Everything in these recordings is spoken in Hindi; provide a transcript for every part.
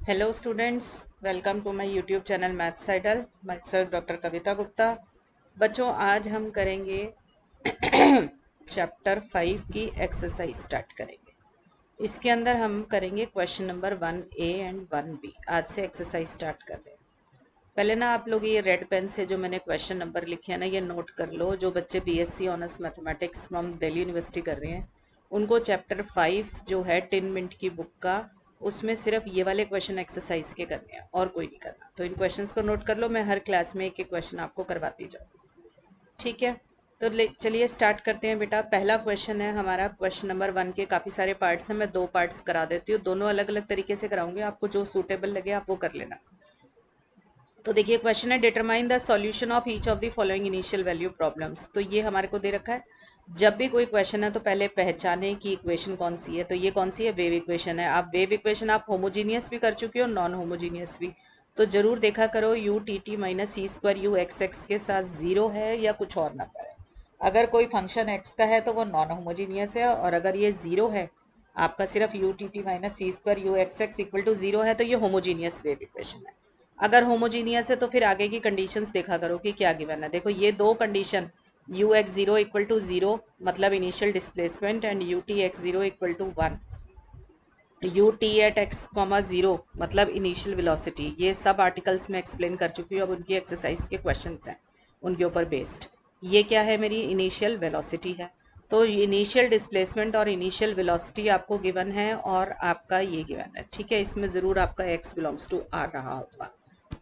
Hello students, welcome to my YouTube channel maths idol. Myself doctor Kavita Gupta. बच्चों, आज हम करेंगे चैप्टर 5 की एक्सरसाइज स्टार्ट करेंगे। इसके अंदर हम करेंगे question number 1A and 1B। आज से एक्सरसाइज स्टार्ट कर रहे हैं। पहले ना आप लोग ये रेड पेन से जो मैंने क्वेश्चन नंबर लिखे हैं ना, ये नोट कर लो। जो बच्चे BSc honours mathematics from Delhi university कर रहे हैं, उनको चैप्टर 5 जो है 10 मिनट की बुक का, उसमें सिर्फ ये वाले क्वेश्चन एक्सरसाइज के करने हैं और कोई नहीं करना। तो इन क्वेश्चंस को नोट कर लो। मैं हर क्लास में एक एक क्वेश्चन आपको करवाती जाऊँ, ठीक है? तो चलिए स्टार्ट करते हैं बेटा। पहला क्वेश्चन है हमारा क्वेश्चन नंबर 1 के काफ़ी सारे पार्ट्स हैं। मैं 2 पार्ट्स करा देती हूँ, दोनों अलग अलग तरीके से कराऊंगी। आपको जो सूटेबल लगे आप वो कर लेना। तो देखिए क्वेश्चन है, determine the solution of each of the following initial value problems. तो ये हमारे को दे रखा है। जब भी कोई क्वेश्चन है तो पहले पहचाने कि इक्वेशन कौन सी है। तो ये कौन सी है? वेव इक्वेशन है। आप वेव इक्वेशन आप होमोजीनियस भी कर चुके हो, नॉन होमोजीनियस भी। तो जरूर देखा करो u t t minus c square u x x के साथ जीरो है या कुछ और नंबर है। अगर कोई फंक्शन एक्स का है तो वो नॉन होमोजीनियस है, और अगर ये जीरो है आपका, सिर्फ u t t minus c square u x x equal to zero है, तो ये होमोजीनियस वेव इक्वेशन है। अगर होमोजीनियस है तो फिर आगे की कंडीशंस देखा करो कि क्या गिवन है। देखो ये दो condition, u x zero equal to zero मतलब initial displacement, and u t x zero equal to one, u t at x comma zero मतलब इनिशियल वेलोसिटी। ये सब आर्टिकल्स में एक्सप्लेन कर चुकी हूँ। अब उनकी एक्सरसाइज के क्वेश्चंस हैं उनके ऊपर बेस्ड। ये क्या है? मेरी इनिशियल वेलोसिटी है। तो इनिशियल डिस्प्लेसमेंट और इनिशियल वेलोसिटी आपको गिवन है, और आपका ये गिवन है, ठीक है? इसमें ज़रूर आपका एक्स बिलोंग्स टू आ रहा होगा,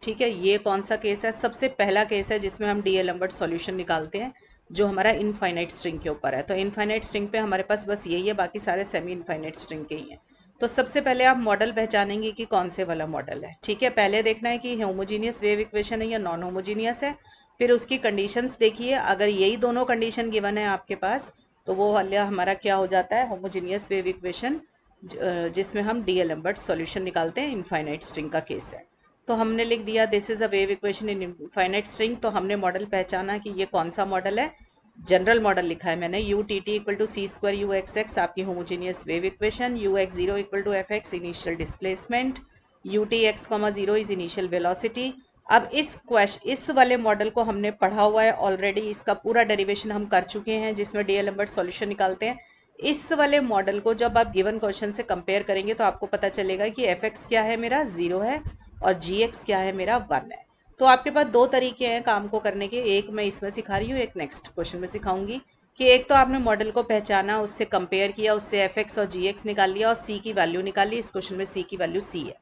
ठीक है? ये कौन सा केस है? सबसे पहला केस है जिसमें हम डी एलम्बर्ट सॉल्यूशन निकालते हैं, जो हमारा इनफाइनाइट स्ट्रिंग के ऊपर है। तो इनफाइनाइट स्ट्रिंग पे हमारे पास बस यही है, बाकी सारे सेमी इनफाइनाइट स्ट्रिंग के ही हैं। तो सबसे पहले आप मॉडल पहचानेंगे कि कौन से वाला मॉडल है, ठीक है? पहले देखना है कि होमोजीनियस वेव इक्वेशन है या नॉन होमोजीनियस है। फिर उसकी कंडीशंस देखिए। अगर यही दोनों कंडीशन गिवन है आपके पास, तो वो वाला हमारा क्या हो जाता है? होमोजीनियस वेव इक्वेशन, जिसमें हम डी एलम्बर्ट सॉल्यूशन निकालते हैं। इनफाइनाइट स्ट्रिंग का केस है। तो हमने लिख दिया this is a wave equation in infinite string. तो हमने मॉडल पहचाना कि ये कौन सा मॉडल है। जनरल मॉडल लिखा है मैंने, u t t equal to c square u x x आपकी homogeneous wave equation, u x zero equal to f x initial displacement, u t x comma zero is initial velocity. अब इस वाले मॉडल को हमने पढ़ा हुआ है ऑलरेडी। इसका पूरा डेरिवेशन हम कर चुके हैं, जिसमें डी एलम्बर्ट सॉल्यूशन निकालते हैं। इस वाले मॉडल को जब आप गिवन क्वेश्चन से कंपेयर करेंगे तो आपको पता चलेगा कि एफ एक्स क्या है मेरा? जीरो है, और जी एक्स क्या है मेरा? वन है। तो आपके पास दो तरीके हैं काम को करने के। एक मैं इसमें सिखा रही हूँ, एक नेक्स्ट क्वेश्चन में सिखाऊंगी। कि एक तो आपने मॉडल को पहचाना, उससे कंपेयर किया, उससे एफ एक्स और जी एक्स निकाल लिया और सी की वैल्यू निकाली। इस क्वेश्चन में सी की वैल्यू सी है।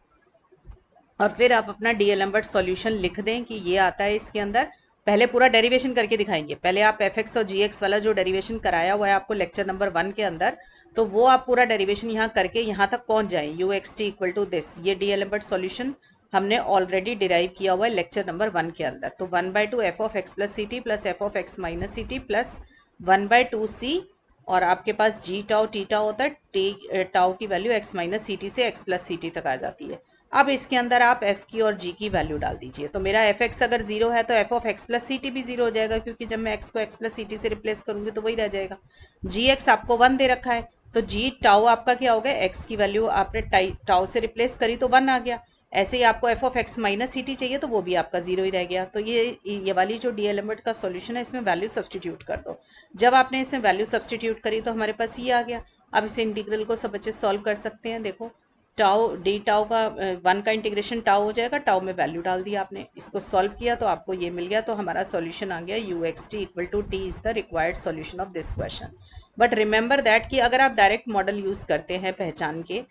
और फिर आप अपना डी एलम्बर्ट सॉल्यूशन लिख दें कि ये आता है इसके अंदर। पहले पूरा डेरिवेशन करके दिखाएंगे। पहले आप एफ एक्स और जी एक्स वाला जो डेरिवेशन कराया हुआ है आपको लेक्चर नंबर 1 के अंदर, तो वो आप पूरा डेरिवेशन यहाँ करके यहाँ तक पहुँच जाए, u x t equal to this. ये डी एलम्बर्ट सॉल्यूशन हमने ऑलरेडी डिराइव किया हुआ है लेक्चर नंबर 1 के अंदर। तो 1/2 f of x plus c t plus f of x minus c t plus 1/2 c, और आपके पास जी टाउ टी टाउ होता है। टी टाउ की value x minus c t से एक्स प्लस सी टी तक आ जाती है। अब इसके अंदर आप f की और g की वैल्यू डाल दीजिए। तो मेरा एफ एक्स अगर जीरो है तो f of x plus c t भी जीरो हो जाएगा, क्योंकि जब मैं x को x प्लस सी टी से रिप्लेस करूंगी तो वही रह जाएगा। जी एक्स आपको 1 दे रखा है, तो जी टाउ आपका क्या हो गया? x की वैल्यू आपने टाउ से रिप्लेस करी तो 1 आ गया। ऐसे ही आपको f of x minus c t चाहिए तो वो भी आपका जीरो ही रह गया। तो ये वाली जो डी एलिमेंट का सॉल्यूशन है, इसमें वैल्यू सब्सटीट्यूट कर दो। जब आपने इसमें वैल्यू सब्सटीट्यूट करी तो हमारे पास ये आ गया। अब इस इंटीग्रल को सब बच्चे सॉल्व कर सकते हैं। देखो टाउ डी टाउ का 1 का इंटीग्रेशन टाउ हो जाएगा, टाउ में वैल्यू डाल दिया आपने, इसको सॉल्व किया तो आपको ये मिल गया। तो हमारा सॉल्यूशन आ गया u x t equal to t is the required solution of this question. But remember that कि अगर आप डायरेक्ट मॉडल यूज करते हैं पहचान के,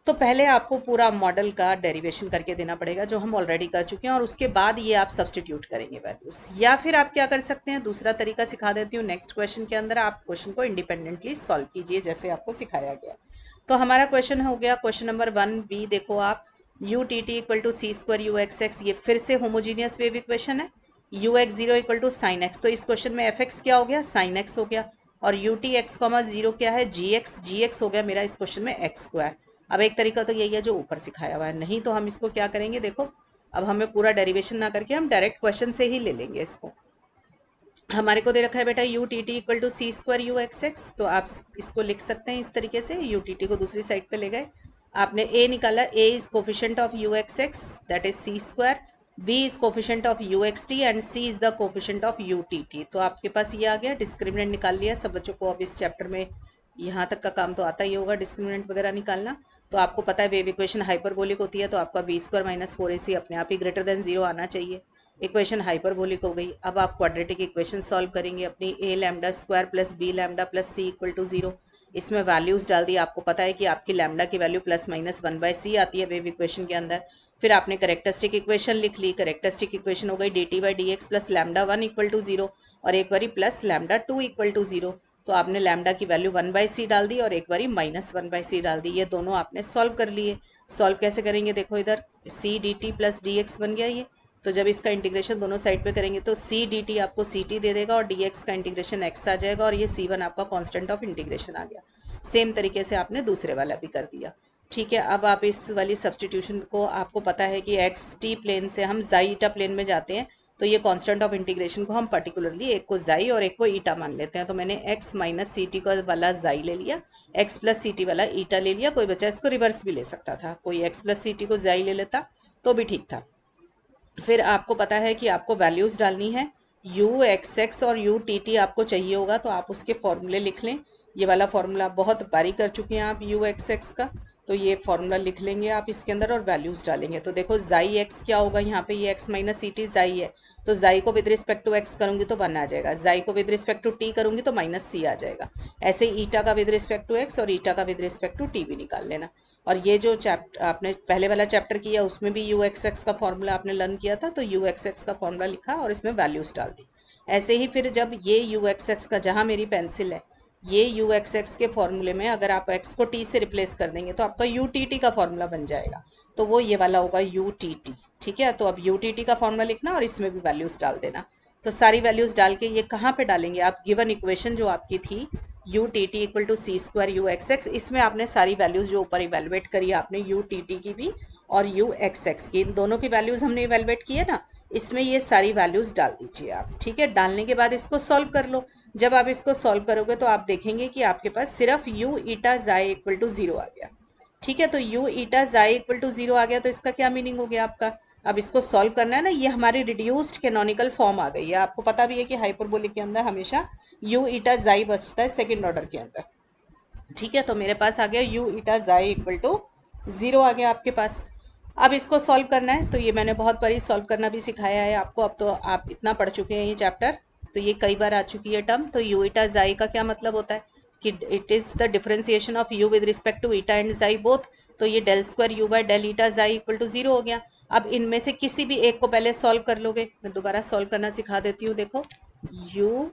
तो पहले आपको पूरा मॉडल का डेरिवेशन करके देना पड़ेगा, जो हम ऑलरेडी कर चुके हैं, और उसके बाद ये आप सब्सटीट्यूट करेंगे वैल्यूज। या फिर आप क्या कर सकते हैं, दूसरा तरीका सिखा देती हूँ। नेक्स्ट क्वेश्चन के अंदर आप क्वेश्चन को इंडिपेंडेंटली सॉल्व कीजिए जैसे आपको सिखाया गया। तो हमारा क्वेश्चन हो गया क्वेश्चन नंबर 1 बी। देखो आप, u t t equal to c square u x x, ये फिर से होमोजीनियस वेव इक्वेशन है। U x zero equal to sine x, तो इस क्वेश्चन में एफ एक्स क्या हो गया? साइन एक्स हो गया। और you t x comma zero क्या है? जी एक्स हो गया मेरा इस क्वेश्चन में एक्स स्क्वायर। अब एक तरीका तो यही है जो ऊपर सिखाया हुआ है, नहीं तो हम इसको क्या करेंगे, देखो अब हमें पूरा डेरिवेशन ना करके हम डायरेक्ट क्वेश्चन से ही ले लेंगे इसको। हमारे को दे रखा है बेटा u t t equal to c square u x x, तो आप इसको लिख सकते हैं इस तरीके से। यू टी टी को दूसरी साइड पे ले गए, आपने a निकाला, a is coefficient of u x x that is c square, b is coefficient of u x t and c is the coefficient of u t t. तो आपके पास ये आ गया, डिस्क्रिमिनेंट निकाल लिया। सब बच्चों को अब इस चैप्टर में यहाँ तक का काम तो आता ही होगा, डिस्क्रिमिनेंट वगैरह निकालना। तो आपको पता है वेव इक्वेशन हाइपरबोलिक होती है, तो आपका बी स्क्वायर माइनस 4ac अपने आप ही ग्रेटर देन 0 आना चाहिए। इक्वेशन हाइपरबोलिक हो गई। अब आप क्वाड्रेटिक इक्वेशन सॉल्व करेंगे अपनी, a lambda square plus b lambda plus c equal to 0। इसमें वैल्यूज डाल दी। आपको पता है कि आपकी लैम्डा की वैल्यू प्लस माइनस 1/c आती है वेव इक्वेशन के अंदर। फिर आपने करेक्टरिस्टिक इक्वेशन लिख ली। करेक्टरिस्टिक इक्वेशन हो गई dt by d x plus lambda 1 equal to 0 और एक बारी प्लस लैम्डा 2 इक्वल टू 0। तो आपने लैम्डा की वैल्यू 1/c डाल दी और एक बारी माइनस 1/c डाल दी। ये दोनों आपने सॉल्व कर लिए। सॉल्व कैसे करेंगे, देखो इधर c dt प्लस dx बन गया ये। तो जब इसका इंटीग्रेशन दोनों साइड पे करेंगे तो c dt आपको ct दे देगा और dx का इंटीग्रेशन x आ जाएगा और ये c1 आपका कांस्टेंट ऑफ इंटीग्रेशन आ गया। सेम तरीके से आपने दूसरे वाला भी कर दिया। ठीक है, अब आप इस वाली सब्सटीट्यूशन को, आपको पता है कि एक्स टी प्लेन से हम जाई ईटा प्लेन में जाते हैं, तो ये कांस्टेंट ऑफ इंटीग्रेशन को हम पर्टिकुलरली एक को जाई और एक को ईटा मान लेते हैं। तो मैंने x माइनस सी टी वाला जाई ले लिया, x प्लस सी टी वाला ईटा ले लिया। कोई बच्चा इसको रिवर्स भी ले सकता था, कोई x प्लस सी टी को जाई ले लेता तो भी ठीक था। फिर आपको पता है कि आपको वैल्यूज़ डालनी है, यू एक्स एक्स और यू टी टी आपको चाहिए होगा, तो आप उसके फॉर्मूले लिख लें। ये वाला फॉर्मूला बहुत बारी कर चुके हैं आप यू एक्स एक्स का, तो ये फॉर्मूला लिख लेंगे आप इसके अंदर और वैल्यूज़ डालेंगे। तो देखो जाई एक्स क्या होगा, यहाँ पे ये एक्स माइनस सी टी जाई है, तो जाई को विद रिस्पेक्ट टू एक्स करूँगी तो 1 आ जाएगा, जाई को विद रिस्पेक्ट टू टी करूँगी तो माइनस सी आ जाएगा। ऐसे ईटा का विद रिस्पेक्ट टू एक्स और ईटा का विद रिस्पेक्ट टू टी भी निकाल लेना। और ये जो चैप्टर आपने पहले वाला चैप्टर किया उसमें भी यू एक्स एक्स का फॉर्मूला आपने लर्न किया था, तो यू एक्स एक्स का फॉर्मूला लिखा और इसमें वैल्यूज़ डाल दी। ऐसे ही फिर जब ये यू एक्स एक्स का, जहाँ मेरी पेंसिल है, ये यू एक्स एक्स के फॉर्मूले में अगर आप एक्स को टी से रिप्लेस कर देंगे तो आपका यू टी टी का फॉर्मूला बन जाएगा, तो वो ये वाला होगा यू टी टी। ठीक है, तो अब यू टी टी का फॉर्मूला लिखना और इसमें भी वैल्यूज़ डाल देना। तो सारी वैल्यूज़ डाल के ये कहाँ पे डालेंगे आप, गिवन इक्वेशन जो आपकी थी u t t equal to c square u x x, इसमें आपने सारी वैल्यूज़ जो ऊपर इवेलुएट करी आपने यू टी टी की भी और यू एक्स एक्स की, इन दोनों की वैल्यूज़ हमने इवेलुएट की है ना, इसमें ये सारी वैल्यूज़ डाल दीजिए आप। ठीक है, डालने के बाद इसको सॉल्व कर लो। जब आप इसको सॉल्व करोगे तो आप देखेंगे कि आपके पास सिर्फ you eta xi equal to 0 आ गया। ठीक है, तो you eta xi equal to 0 आ गया, तो इसका क्या मीनिंग हो गया आपका, अब इसको सॉल्व करना है ना, ये हमारी रिड्यूस्ड कैनोनिकल फॉर्म आ गई है। आपको पता भी है कि हाइपरबोलिक के अंदर हमेशा यू ईटा जाई बचता है सेकंड ऑर्डर के अंदर। ठीक है, तो मेरे पास आ गया you eta xi equal to 0 आ गया आपके पास। अब इसको सॉल्व करना है, तो ये मैंने बहुत बारी सॉल्व करना भी सिखाया है आपको, अब तो आप इतना पढ़ चुके हैं ये चैप्टर, तो ये कई बार आ चुकी है टर्म। तो यू ईटा जाई का क्या मतलब होता है कि it is the differentiation of u with respect to eta and xi both. तो ये del square u by del eta xi equal to 0 हो गया। अब इनमें से किसी भी एक को पहले सॉल्व कर लोगे, मैं दोबारा सॉल्व करना सिखा देती हूँ। देखो you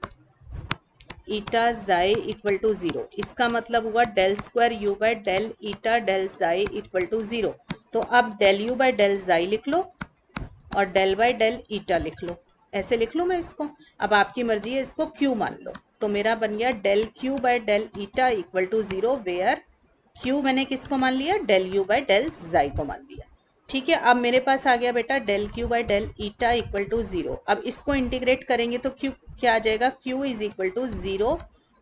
eta xi equal to 0, इसका मतलब हुआ del square u by del eta del xi equal to 0। तो अब डेल यू बाय डेल जाई लिख लो और डेल बाय डेल ईटा लिख लो, ऐसे लिख लो मैं इसको। अब आपकी मर्जी है, इसको क्यू मान लो। तो मेरा बन गया del q by del eta equal to 0, where q मैंने किसको मान लिया, डेल यू बाय डेल जाई को मान लिया। ठीक है, अब मेरे पास आ गया बेटा del q by del eta equal to 0। अब इसको इंटीग्रेट करेंगे तो क्यू क्या आ जाएगा, q is equal to 0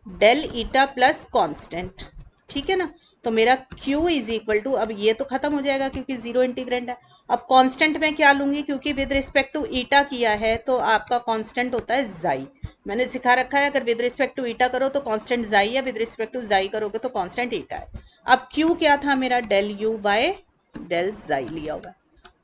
del eta plus constant. ठीक है ना, तो मेरा Q इज इक्वल टू, अब ये तो खत्म हो जाएगा क्योंकि 0 इंटीग्रेंड है। अब कांस्टेंट में क्या लूंगी, क्योंकि विद रिस्पेक्ट टू ईटा किया है तो आपका कांस्टेंट होता है जाई। मैंने सिखा रखा है अगर विद रिस्पेक्ट टू ईटा करो तो कांस्टेंट जाई है, विद रिस्पेक्ट टू जाई करोगे तो कांस्टेंट ईटा है। अब Q क्या था मेरा, डेल यू बाय डेल जाई लिया हुआ,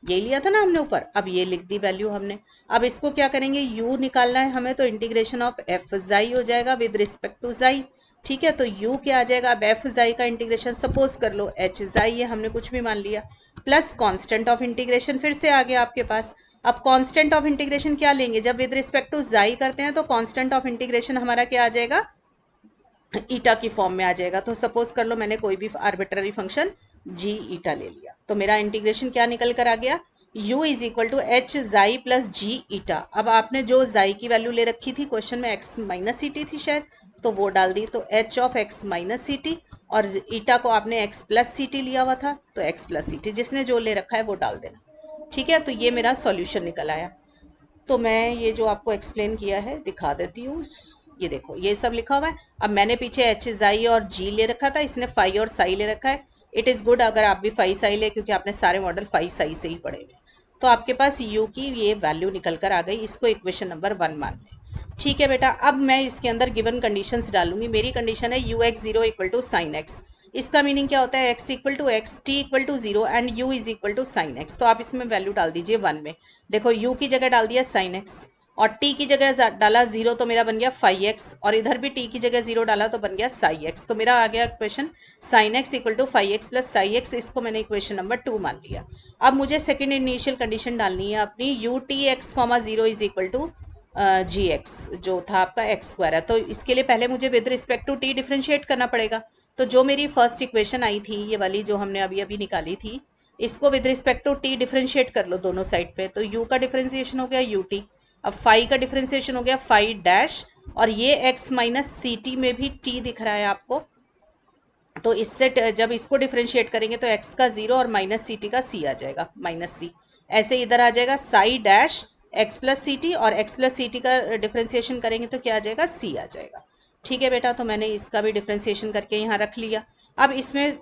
ये लिया था ना हमने ऊपर। अब ये लिख दी वैल्यू हमने। अब इसको क्या करेंगे, u निकालना है हमें, तो इंटीग्रेशन ऑफ f जाई हो जाएगा विद रिस्पेक्ट टू जाई। ठीक है, तो u क्या आ जाएगा, अब f जाई का इंटीग्रेशन सपोज कर लो h जाई है, हमने कुछ भी मान लिया, प्लस कांस्टेंट ऑफ इंटीग्रेशन फिर से आ गया आपके पास। अब कांस्टेंट ऑफ इंटीग्रेशन क्या लेंगे, जब विद रिस्पेक्ट टू जाई करते हैं तो कांस्टेंट ऑफ इंटीग्रेशन हमारा क्या आ जाएगा, ईटा की फॉर्म में आ जाएगा। तो सपोज कर लो मैंने कोई भी आर्बिट्ररी फंक्शन जी ईटा ले लिया, तो मेरा इंटीग्रेशन क्या निकल कर आ गया, u is equal to h xi plus g eta. अब आपने जो जाई की वैल्यू ले रखी थी क्वेश्चन में x माइनस सी टी थी शायद, तो वो डाल दी, तो h of x minus c t, और ईटा को आपने x प्लस सी टी लिया हुआ था तो x प्लस सी टी, जिसने जो ले रखा है वो डाल देना। ठीक है, तो ये मेरा सॉल्यूशन निकल आया। तो मैं ये जो आपको एक्सप्लेन किया है दिखा देती हूँ, ये देखो ये सब लिखा हुआ है। अब मैंने पीछे एच जाई और जी ले रखा था, इसने फाई और साई ले रखा है। इट इज़ गुड अगर आप भी 5 साई ले, क्योंकि आपने सारे मॉडल 5 साई से ही पढ़े हुए। तो आपके पास u की ये वैल्यू निकल कर आ गई, इसको इक्वेशन नंबर 1 मान लें। ठीक है बेटा, अब मैं इसके अंदर गिवन कंडीशंस डालूंगी। मेरी कंडीशन है ux0 equal to sine x. इसका मीनिंग क्या होता है, x equal to x, t equal to 0 and u is equal to sine x. तो आप इसमें वैल्यू डाल दीजिए 1 में। देखो u की जगह डाल दिया साइन एक्स और t की जगह डाला 0, तो मेरा बन गया 5x, और इधर भी t की जगह 0 डाला तो बन गया साई एक्स। तो मेरा आ गया equation sine x equal to 5x plus psi x. इसको मैंने इक्वेशन नंबर 2 मान लिया। अब मुझे सेकेंड इनिशियल कंडीशन डालनी है अपनी, u t x comma 0 is equal to g x, जो था आपका एक्स स्क्वायर है। तो इसके लिए पहले मुझे with respect to t differentiate करना पड़ेगा। तो जो मेरी फर्स्ट इक्वेशन आई थी, ये वाली जो हमने अभी अभी निकाली थी, इसको with respect to t differentiate कर लो दोनों साइड पे। तो u का डिफ्रेंशिएशन हो गया यू टी, अब फाई का डिफ्रेंशिएशन हो गया फाई डैश, और ये x माइनस सी टी में भी t दिख रहा है आपको। तो इससे जब इसको डिफ्रेंशिएट करेंगे तो x का 0 और माइनस सी टी का c आ जाएगा, माइनस सी। ऐसे इधर आ जाएगा psi dash x plus c t, और x प्लस सी टी का डिफ्रेंशिएशन करेंगे तो क्या आ जाएगा, c आ जाएगा। ठीक है बेटा, तो मैंने इसका भी डिफ्रेंशिएशन करके यहाँ रख लिया। अब इसमें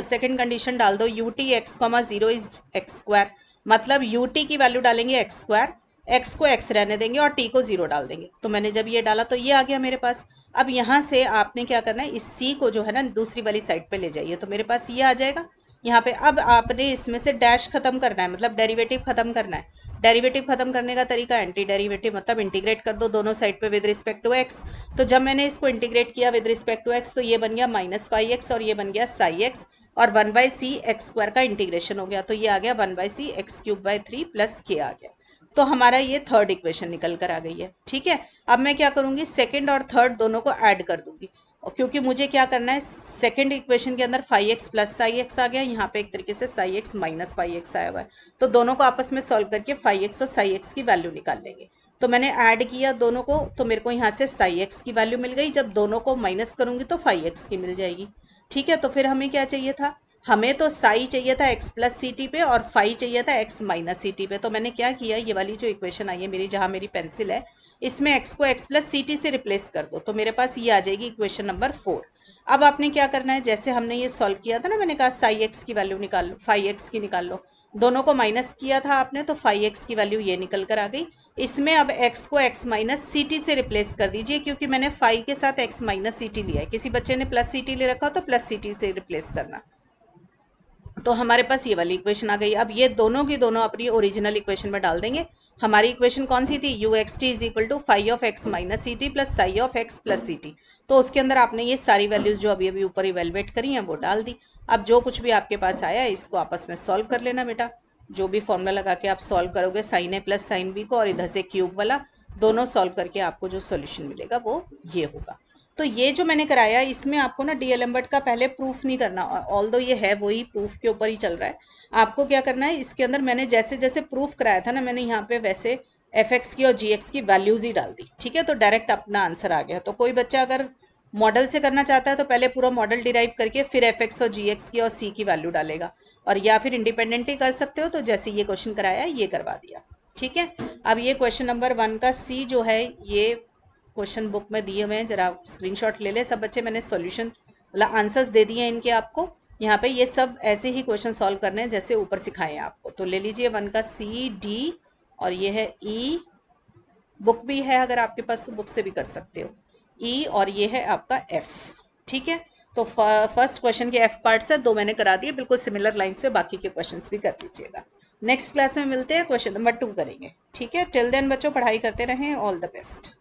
सेकंड कंडीशन डाल दो, you t x comma 0 is x square, मतलब यू टी की वैल्यू डालेंगे एक्स स्क्वायर, एक्स को एक्स रहने देंगे और टी को 0 डाल देंगे। तो मैंने जब ये डाला तो ये आ गया मेरे पास। अब यहाँ से आपने क्या करना है, इस सी को जो है ना दूसरी वाली साइड पे ले जाइए, तो मेरे पास ये आ जाएगा यहाँ पे। अब आपने इसमें से डैश खत्म करना है, मतलब डेरिवेटिव खत्म करना है। डेरिवेटिव खत्म करने का तरीका एंटी डेरिवेटिव, मतलब इंटीग्रेट कर दो दोनों साइड पे विद रिस्पेक्ट टू एक्स। तो जब मैंने इसको इंटीग्रेट किया विद रिस्पेक्ट टू एक्स, तो ये बन गया माइनस फाई एक्स और ये बन गया साई एक्स, और 1/c एक्स स्क्वायर का इंटीग्रेशन हो गया, तो ये आ गया 1/c x cube by 3 plus के आ गया। तो हमारा ये थर्ड इक्वेशन निकल कर आ गई है। ठीक है, अब मैं क्या करूंगी, सेकंड और थर्ड दोनों को ऐड कर दूंगी, और क्योंकि मुझे क्या करना है, सेकंड इक्वेशन के अंदर 5x प्लस साई एक्स आ गया, यहाँ पे एक तरीके से साई एक्स माइनस 5x आया हुआ है। तो दोनों को आपस में सॉल्व करके 5x और साई एक्स की वैल्यू निकाल लेंगे। तो मैंने ऐड किया दोनों को, तो मेरे को यहाँ से साई एक्स की वैल्यू मिल गई। जब दोनों को माइनस करूंगी तो 5x की मिल जाएगी। ठीक है, तो फिर हमें क्या चाहिए था, हमें तो साई चाहिए था x प्लस सी टी पे, और फाई चाहिए था x माइनस सी टी पे। तो मैंने क्या किया, ये वाली जो इक्वेशन आई है मेरी, जहाँ मेरी पेंसिल है, इसमें x को x प्लस सी टी से रिप्लेस कर दो, तो मेरे पास ये आ जाएगी इक्वेशन नंबर 4। अब आपने क्या करना है, जैसे हमने ये सॉल्व किया था ना, मैंने कहा साई एक्स की वैल्यू निकाल लो, फाई एक्स की निकाल लो। दोनों को माइनस किया था आपने, तो फाई एक्स की वैल्यू ये निकल कर आ गई। इसमें अब x को x माइनस सी टी से रिप्लेस कर दीजिए, क्योंकि मैंने फाई के साथ x माइनस सी टी लिया है। किसी बच्चे ने प्लस सी टी ले रखा हो तो प्लस सी टी से रिप्लेस करना। तो हमारे पास ये वाली इक्वेशन आ गई। अब ये दोनों की दोनों अपनी ओरिजिनल इक्वेशन में डाल देंगे। हमारी इक्वेशन कौन सी थी, u x t is equal to phi of x minus c t plus psi of x plus c t. तो उसके अंदर आपने ये सारी वैल्यूज जो अभी अभी ऊपर इवेलुएट करी हैं वो डाल दी। अब जो कुछ भी आपके पास आया इसको आपस में सॉल्व कर लेना बेटा। जो भी फॉर्मूला लगा के आप सॉल्व करोगे, साइन ए प्लस साइन बी को, और इधर से क्यूब वाला, दोनों सॉल्व करके आपको जो सोल्यूशन मिलेगा वो ये होगा। तो ये जो मैंने कराया, इसमें आपको ना डीएलएम्बर्ट का पहले प्रूफ नहीं करना, ऑल्दो ये है वही प्रूफ के ऊपर ही चल रहा है। आपको क्या करना है, इसके अंदर मैंने जैसे जैसे प्रूफ कराया था ना, मैंने यहाँ पे वैसे एफ एक्स की और जी एक्स की वैल्यूज ही डाल दी। ठीक है, तो डायरेक्ट अपना आंसर आ गया। तो कोई बच्चा अगर मॉडल से करना चाहता है तो पहले पूरा मॉडल डिराइव करके फिर एफ एक्स और जी एक्स की और सी की वैल्यू डालेगा, और या फिर इंडिपेंडेंटली कर सकते हो। तो जैसे ये क्वेश्चन कराया है ये करवा दिया। ठीक है, अब ये क्वेश्चन नंबर 1 का सी जो है, ये क्वेश्चन बुक में दिए हुए हैं, जरा स्क्रीनशॉट ले ले सब बच्चे। मैंने सॉल्यूशन मतलब आंसर्स दे दिए हैं इनके आपको यहाँ पे। ये सब ऐसे ही क्वेश्चन सॉल्व करने हैं जैसे ऊपर सिखाए हैं आपको। तो ले लीजिए 1 का सी डी, और ये है ई, बुक भी है अगर आपके पास तो बुक से भी कर सकते हो, ई, और ये है आपका एफ। ठीक है, तो फर्स्ट क्वेश्चन के एफ पार्ट से 2 मैंने करा दिए, बिल्कुल सिमिलर लाइन से बाकी के क्वेश्चंस भी कर लीजिएगा। नेक्स्ट क्लास में मिलते हैं, क्वेश्चन नंबर 2 करेंगे। ठीक है, टिल देन बच्चों पढ़ाई करते रहें, ऑल द बेस्ट।